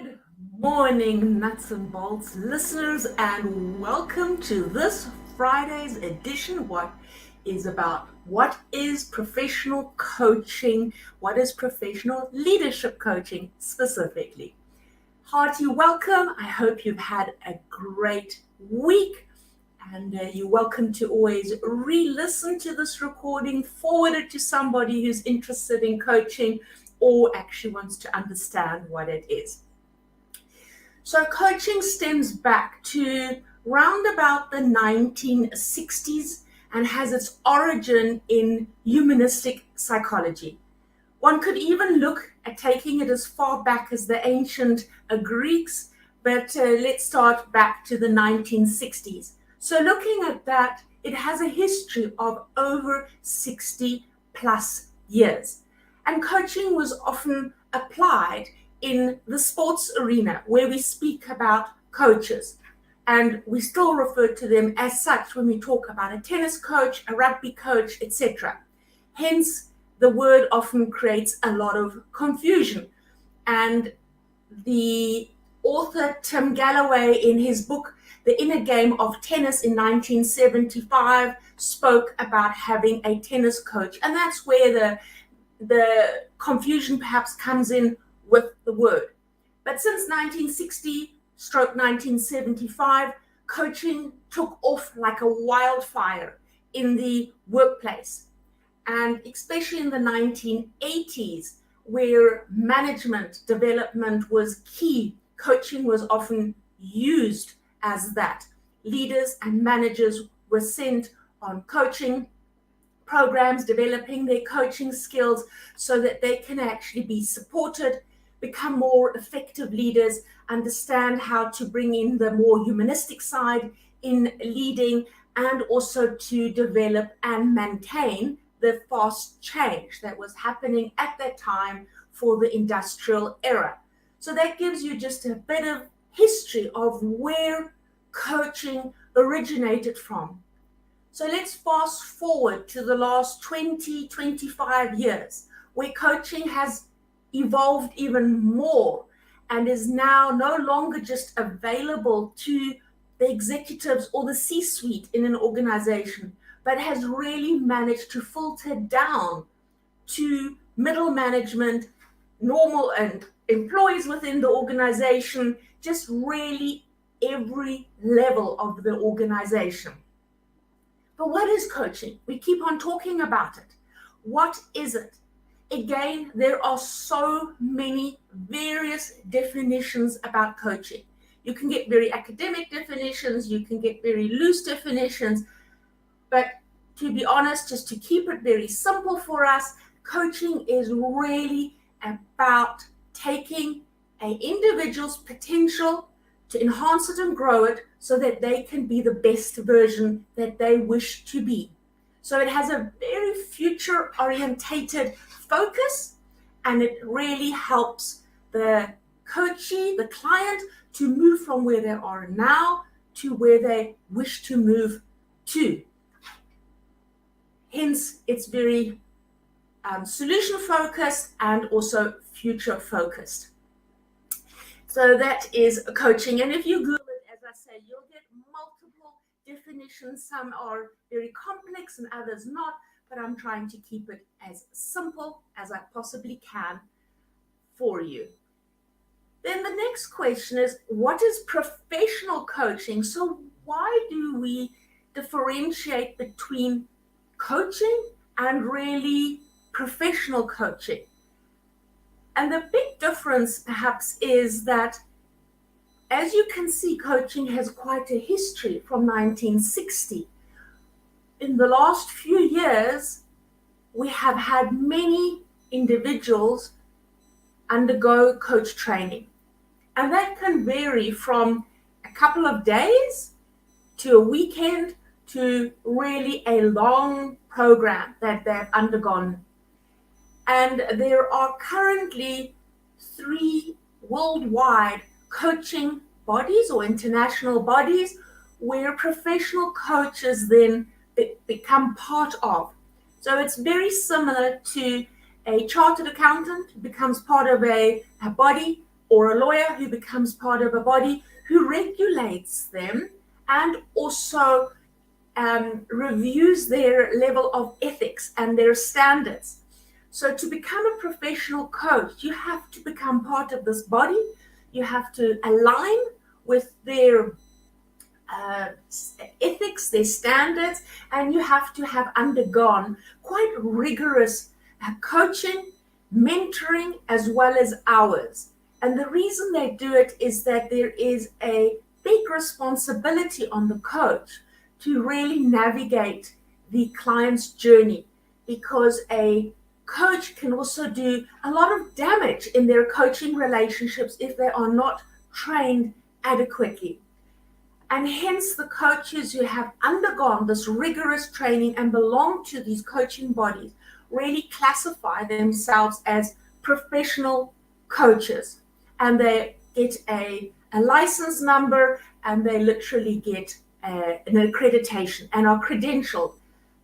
Good morning, nuts and bolts listeners, and welcome to this Friday's edition. What is professional coaching? What is professional leadership coaching specifically? Hearty welcome. I hope you've had a great week. And you're welcome to always re-listen to this recording, forward it to somebody who's interested in coaching or actually wants to understand what it is. So coaching stems back to round about the 1960s and has its origin in humanistic psychology. One could even look at taking it as far back as the ancient Greeks, but let's start back to the 1960s. So looking at that, it has a history of over 60 plus years. And coaching was often applied in the sports arena where we speak about coaches. And we still refer to them as such when we talk about a tennis coach, a rugby coach, etc. Hence, the word often creates a lot of confusion. And the author Tim Galloway, in his book, The Inner Game of Tennis in 1975, spoke about having a tennis coach. And that's where the confusion perhaps comes in with the word. But since 1960-1975, coaching took off like a wildfire in the workplace. And especially in the 1980s, where management development was key, coaching was often used as that. Leaders and managers were sent on coaching programs, developing their coaching skills so that they can actually be supported, become more effective leaders, understand how to bring in the more humanistic side in leading, and also to develop and maintain the fast change that was happening at that time for the industrial era. So that gives you just a bit of history of where coaching originated from. So let's fast forward to the last 20, 25 years, where coaching has evolved even more and is now no longer just available to the executives or the C-suite in an organization, but has really managed to filter down to middle management, normal and employees within the organization, just really every level of the organization. But what is coaching? We keep on talking about it. What is it? Again, there are so many various definitions about coaching. You can get very academic definitions, you can get very loose definitions, but to be honest, just to keep it very simple for us, coaching is really about taking an individual's potential to enhance it and grow it so that they can be the best version that they wish to be. So it has a very future-orientated focus, and it really helps the coachee, the client, to move from where they are now to where they wish to move to. Hence, it's very solution-focused and also future-focused. So that is coaching. And if you Google it, as I say, you'll get multiple definitions. Some are very complex and others not, but I'm trying to keep it as simple as I possibly can for you. Then the next question is, what is professional coaching? So why do we differentiate between coaching and really professional coaching? And the big difference perhaps is that, as you can see, coaching has quite a history from 1960. In the last few years, we have had many individuals undergo coach training. And that can vary from a couple of days to a weekend to really a long program that they've undergone. And there are currently 3 worldwide coaching bodies or international bodies where professional coaches then become part of. So it's very similar to a chartered accountant becomes part of a body or a lawyer who becomes part of a body who regulates them and also reviews their level of ethics and their standards. So to become a professional coach, you have to become part of this body. You have to align with their ethics, their standards, and you have to have undergone quite rigorous coaching, mentoring, as well as hours. And the reason they do it is that there is a big responsibility on the coach to really navigate the client's journey, because a coach can also do a lot of damage in their coaching relationships if they are not trained adequately. And hence the coaches who have undergone this rigorous training and belong to these coaching bodies really classify themselves as professional coaches. And they get a license number, and they literally get an accreditation and are credentialed.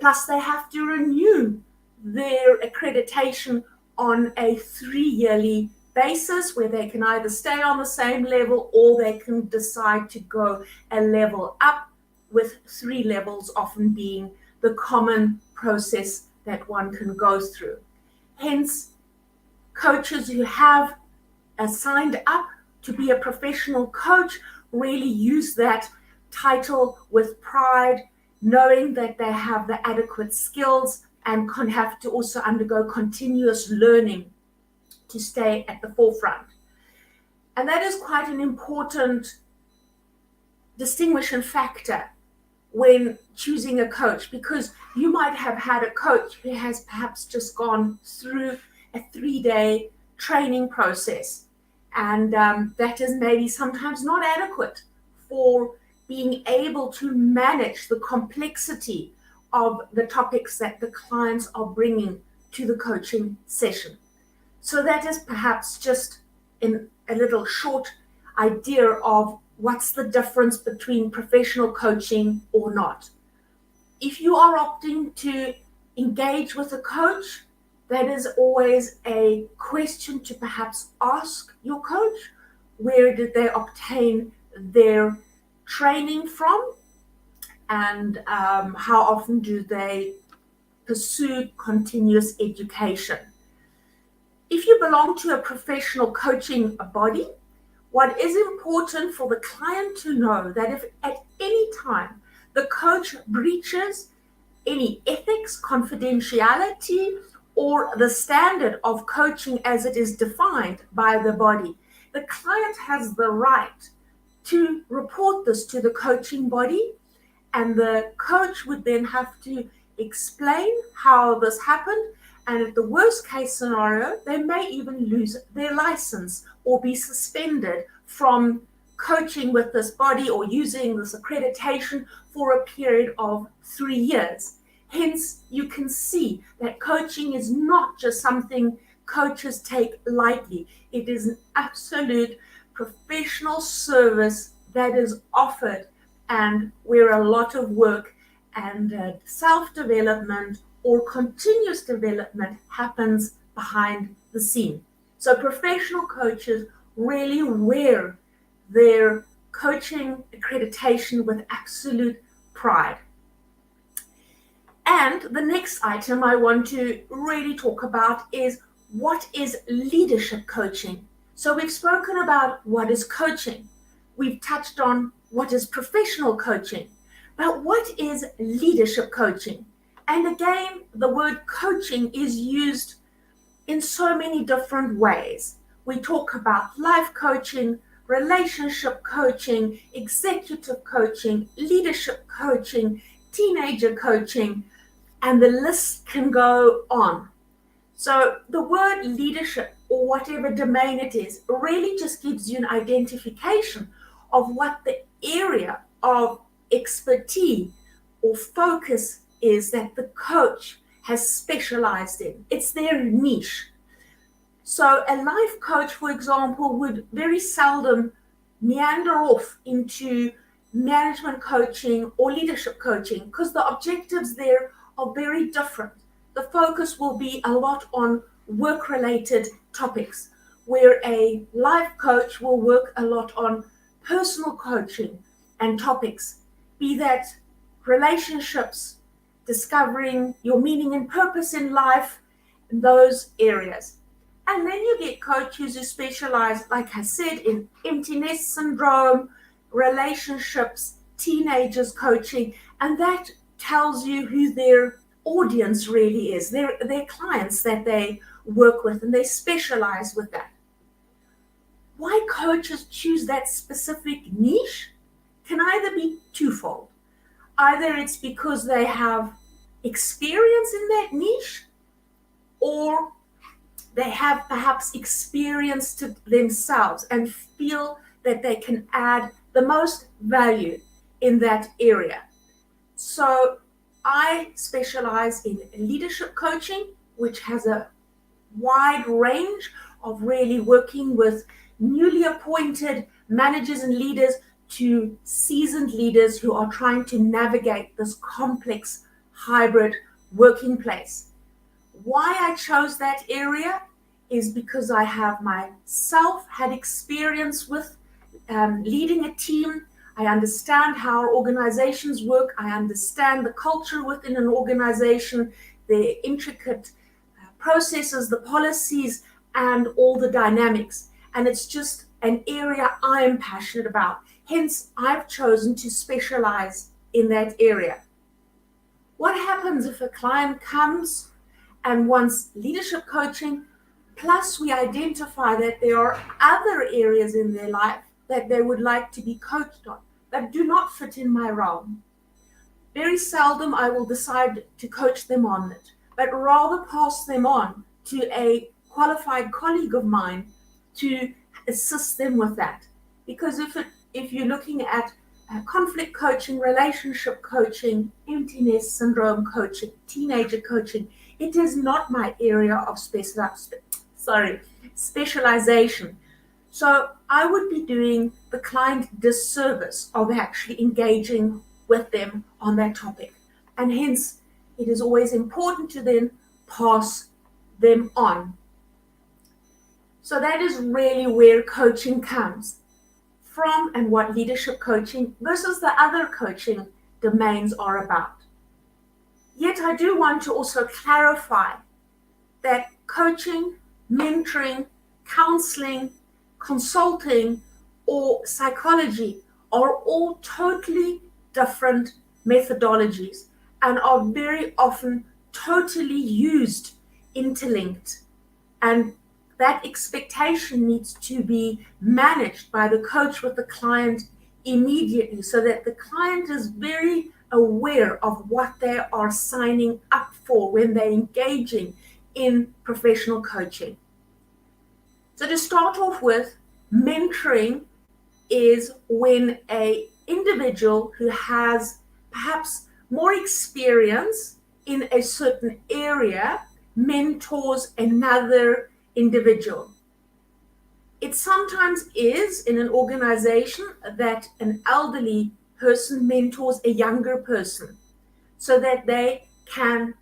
Plus they have to renew their accreditation on a 3-yearly basis, where they can either stay on the same level or they can decide to go a level up, with 3 levels often being the common process that one can go through. Hence, coaches who have signed up to be a professional coach really use that title with pride, knowing that they have the adequate skills and can have to also undergo continuous learning to stay at the forefront. And that is quite an important distinguishing factor when choosing a coach, because you might have had a coach who has perhaps just gone through a 3-day training process, and that is maybe sometimes not adequate for being able to manage the complexity of the topics that the clients are bringing to the coaching session. So that is perhaps just in a little short idea of what's the difference between professional coaching or not. If you are opting to engage with a coach, that is always a question to perhaps ask your coach. Where did they obtain their training from? And how often do they pursue continuous education? If you belong to a professional coaching body, what is important for the client to know that if at any time the coach breaches any ethics, confidentiality, or the standard of coaching as it is defined by the body, the client has the right to report this to the coaching body, and the coach would then have to explain how this happened. And at the worst case scenario, they may even lose their license or be suspended from coaching with this body or using this accreditation for a period of 3 years. Hence, you can see that coaching is not just something coaches take lightly. It is an absolute professional service that is offered, and where a lot of work and self-development or continuous development happens behind the scene. So professional coaches really wear their coaching accreditation with absolute pride. And the next item I want to really talk about is, what is leadership coaching? So we've spoken about what is coaching. We've touched on what is professional coaching. But what is leadership coaching? And again, the word coaching is used in so many different ways. We talk about life coaching, relationship coaching, executive coaching, leadership coaching, teenager coaching, and the list can go on. So the word leadership, or whatever domain it is, really just gives you an identification of what the area of expertise or focus is that the coach has specialized in. It's their niche. So a life coach, for example, would very seldom meander off into management coaching or leadership coaching, because the objectives there are very different. The focus will be a lot on work-related topics, where a life coach will work a lot on personal coaching and topics, be that relationships, discovering your meaning and purpose in life, in those areas. And then you get coaches who specialize, like I said, in empty nest syndrome, relationships, teenagers coaching, and that tells you who their audience really is, their clients that they work with, and they specialize with that. Why coaches choose that specific niche can either be twofold. Either it's because they have experience in that niche, or they have perhaps experienced it themselves and feel that they can add the most value in that area. So I specialize in leadership coaching, which has a wide range of really working with newly appointed managers and leaders to seasoned leaders who are trying to navigate this complex hybrid working place. Why I chose that area is because I have myself had experience with leading a team. I understand how our organizations work. I understand the culture within an organization, the intricate processes, the policies, and all the dynamics. And it's just an area I am passionate about. Hence, I've chosen to specialize in that area. What happens if a client comes and wants leadership coaching, plus we identify that there are other areas in their life that they would like to be coached on that do not fit in my realm? Very seldom I will decide to coach them on it, but rather pass them on to a qualified colleague of mine to assist them with that. Because if you're looking at conflict coaching, relationship coaching, empty nest syndrome coaching, teenager coaching, it is not my area of specialization. So I would be doing the client disservice of actually engaging with them on that topic. And hence, it is always important to then pass them on. So that is really where coaching comes from and what leadership coaching versus the other coaching domains are about. Yet I do want to also clarify that coaching, mentoring, counseling, consulting, or psychology are all totally different methodologies and are very often totally used interlinked. And that expectation needs to be managed by the coach with the client immediately so that the client is very aware of what they are signing up for when they're engaging in professional coaching. So to start off with, mentoring is when an individual who has perhaps more experience in a certain area mentors another individual. It sometimes is in an organization that an elderly person mentors a younger person so that they can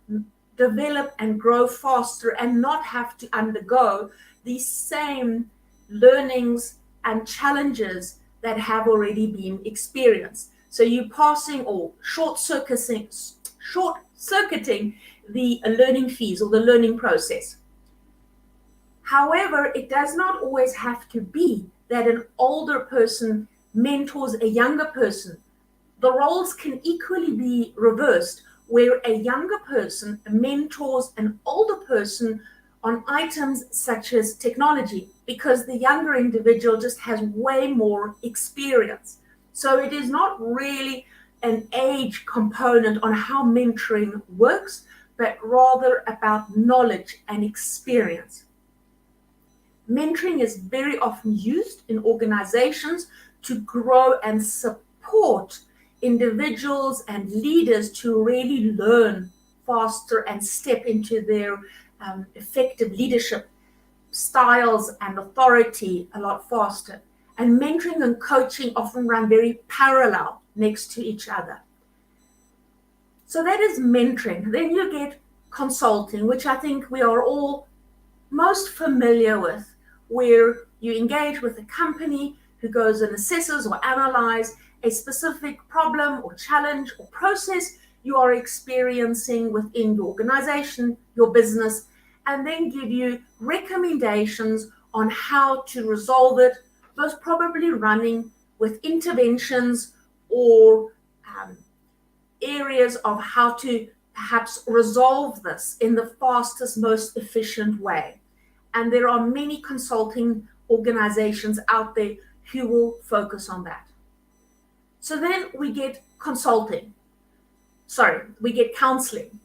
develop and grow faster and not have to undergo these same learnings and challenges that have already been experienced. So you're passing or short-circuiting the learning phase or the learning process. However, it does not always have to be that an older person mentors a younger person. The roles can equally be reversed, where a younger person mentors an older person on items such as technology, because the younger individual just has way more experience. So it is not really an age component on how mentoring works, but rather about knowledge and experience. Mentoring is very often used in organizations to grow and support individuals and leaders to really learn faster and step into their effective leadership styles and authority a lot faster. And mentoring and coaching often run very parallel next to each other. So that is mentoring. Then you get consulting, which I think we are all most familiar with, where you engage with a company who goes and assesses or analyzes a specific problem or challenge or process you are experiencing within your organization, your business, and then give you recommendations on how to resolve it, most probably running with interventions or areas of how to perhaps resolve this in the fastest, most efficient way. And there are many consulting organizations out there who will focus on that. So then we get we get counseling.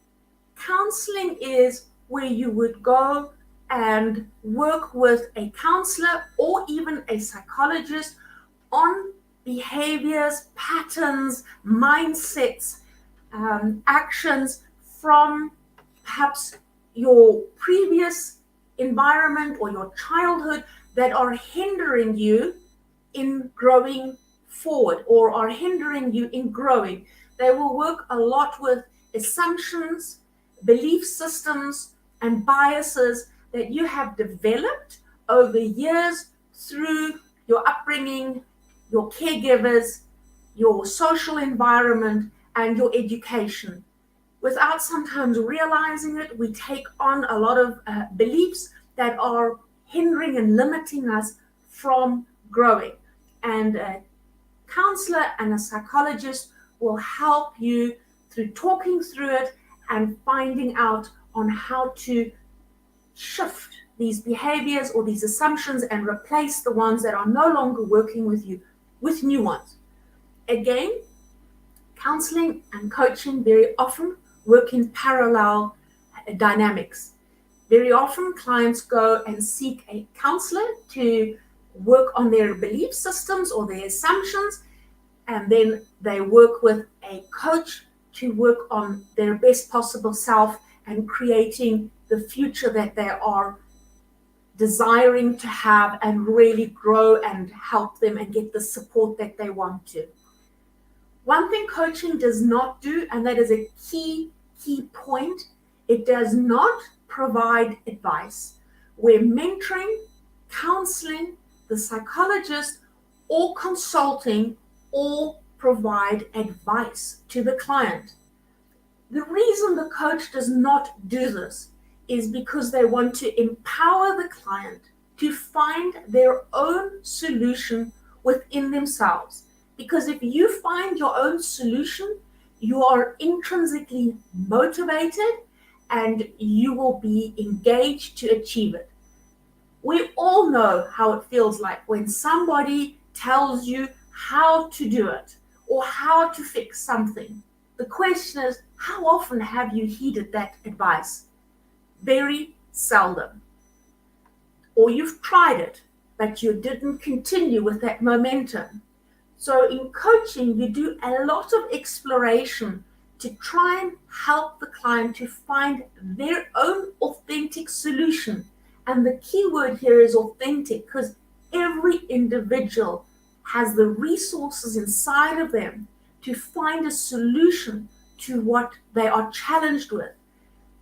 Counseling is where you would go and work with a counselor or even a psychologist on behaviors, patterns, mindsets, actions from perhaps your previous environment or your childhood that are hindering you in growing forward or are hindering you in growing. They will work a lot with assumptions, belief systems, and biases that you have developed over years through your upbringing, your caregivers, your social environment, and your education. Without sometimes realizing it, we take on a lot of beliefs that are hindering and limiting us from growing. And a counselor and a psychologist will help you through talking through it and finding out on how to shift these behaviors or these assumptions and replace the ones that are no longer working with you with new ones. Again, counseling and coaching very often work in parallel dynamics. Very often clients go and seek a counselor to work on their belief systems or their assumptions, and then they work with a coach to work on their best possible self and creating the future that they are desiring to have and really grow and help them and get the support that they want to. One thing coaching does not do, and that is a key point, it does not provide advice. Where mentoring, counseling, the psychologist, or consulting all provide advice to the client. The reason the coach does not do this is because they want to empower the client to find their own solution within themselves. Because if you find your own solution, you are intrinsically motivated and you will be engaged to achieve it. We all know how it feels like when somebody tells you how to do it or how to fix something. The question is, how often have you heeded that advice? Very seldom. Or you've tried it, but you didn't continue with that momentum. So in coaching, you do a lot of exploration to try and help the client to find their own authentic solution. And the key word here is authentic, because every individual has the resources inside of them to find a solution to what they are challenged with.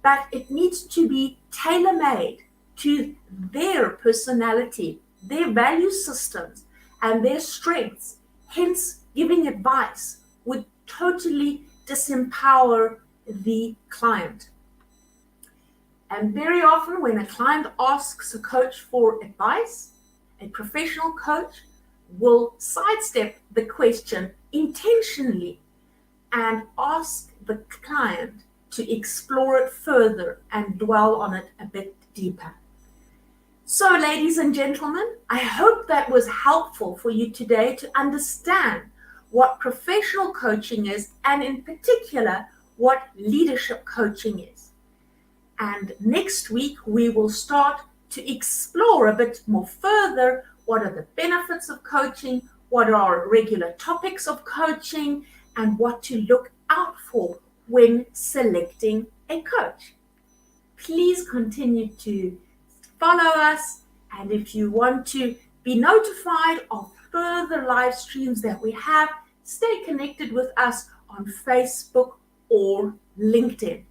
But it needs to be tailor-made to their personality, their value systems, and their strengths. Hence, giving advice would totally disempower the client. And very often when a client asks a coach for advice, a professional coach will sidestep the question intentionally and ask the client to explore it further and dwell on it a bit deeper. So, ladies and gentlemen, I hope that was helpful for you today to understand what professional coaching is, and in particular, what leadership coaching is. And next week, we will start to explore a bit more further what are the benefits of coaching, what are regular topics of coaching, and what to look out for when selecting a coach. Please continue to follow us, and if you want to be notified of further live streams that we have, stay connected with us on Facebook or LinkedIn.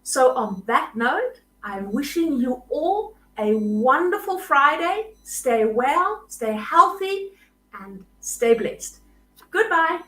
So on that note, I'm wishing you all a wonderful Friday. Stay well, stay healthy, and stay blessed. Goodbye.